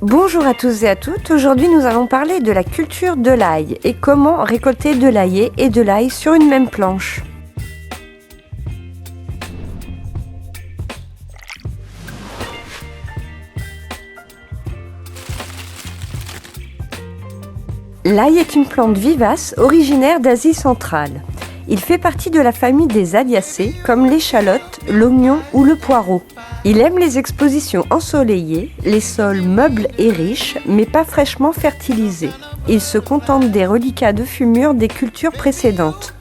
Bonjour à tous et à toutes, aujourd'hui nous allons parler de la culture de l'ail et comment récolter de l'ail et de l'ail sur une même planche. L'ail est une plante vivace originaire d'Asie centrale. Il fait partie de la famille des Aliacées comme l'échalote, l'oignon ou le poireau. Il aime les expositions ensoleillées, les sols meubles et riches, mais pas fraîchement fertilisés. Il se contente des reliquats de fumure des cultures précédentes.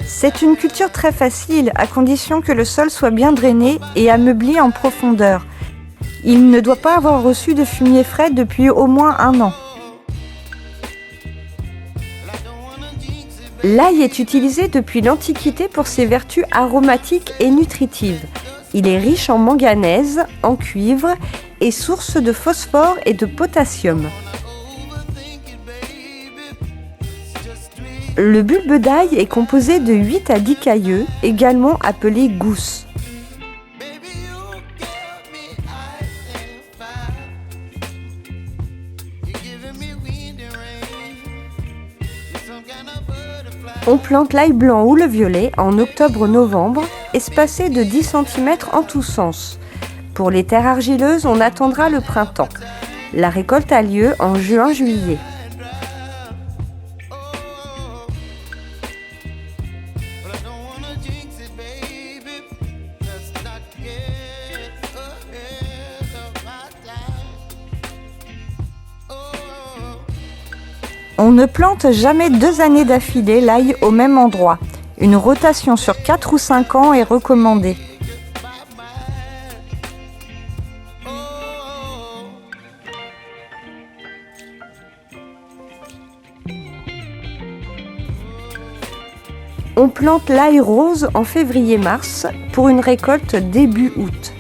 C'est une culture très facile à condition que le sol soit bien drainé et ameubli en profondeur. Il ne doit pas avoir reçu de fumier frais depuis au moins 1 an. L'ail est utilisé depuis l'Antiquité pour ses vertus aromatiques et nutritives. Il est riche en manganèse, en cuivre et source de phosphore et de potassium. Le bulbe d'ail est composé de 8 à 10 cailleux, également appelés gousses. On plante l'ail blanc ou le violet en octobre-novembre, espacé de 10 cm en tous sens. Pour les terres argileuses, on attendra le printemps. La récolte a lieu en juin-juillet. On ne plante jamais 2 années d'affilée l'ail au même endroit. Une rotation sur 4 ou 5 ans est recommandée. On plante l'ail rose en février-mars pour une récolte début août.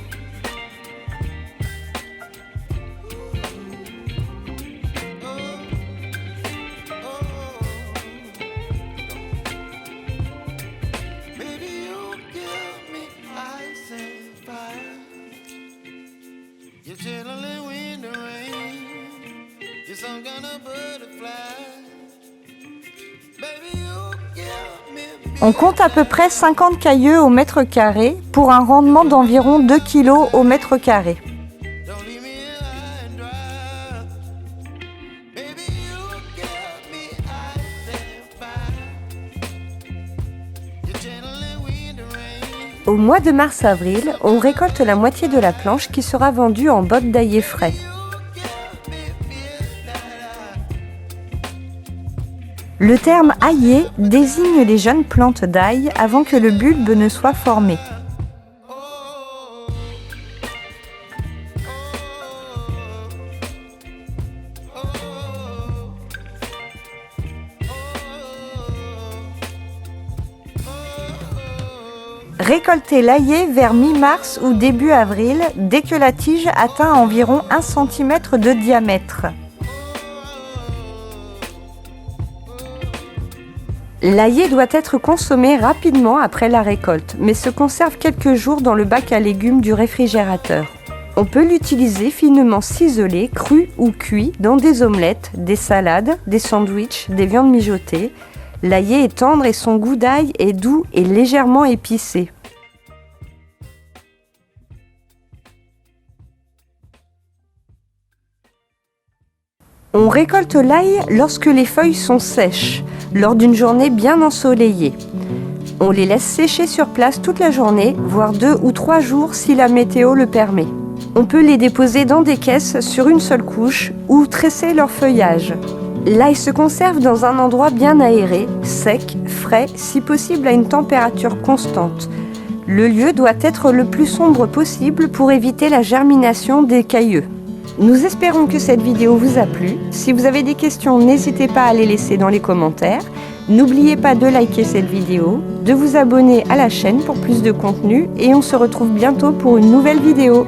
On compte à peu près 50 cailleux au mètre carré pour un rendement d'environ 2 kg au mètre carré. Au mois de mars-avril, on récolte la moitié de la planche qui sera vendue en bottes d'ail frais. Le terme aillé désigne les jeunes plantes d'ail avant que le bulbe ne soit formé. Récoltez l'ail vers mi-mars ou début avril, dès que la tige atteint environ 1 cm de diamètre. L'ail doit être consommé rapidement après la récolte, mais se conserve quelques jours dans le bac à légumes du réfrigérateur. On peut l'utiliser finement ciselé, cru ou cuit, dans des omelettes, des salades, des sandwichs, des viandes mijotées. L'ail est tendre et son goût d'ail est doux et légèrement épicé. On récolte l'ail lorsque les feuilles sont sèches, lors d'une journée bien ensoleillée. On les laisse sécher sur place toute la journée, voire 2 ou 3 jours si la météo le permet. On peut les déposer dans des caisses sur une seule couche ou tresser leur feuillage. L'ail se conserve dans un endroit bien aéré, sec, frais, si possible à une température constante. Le lieu doit être le plus sombre possible pour éviter la germination des cailleux. Nous espérons que cette vidéo vous a plu. Si vous avez des questions, n'hésitez pas à les laisser dans les commentaires. N'oubliez pas de liker cette vidéo, de vous abonner à la chaîne pour plus de contenu et on se retrouve bientôt pour une nouvelle vidéo.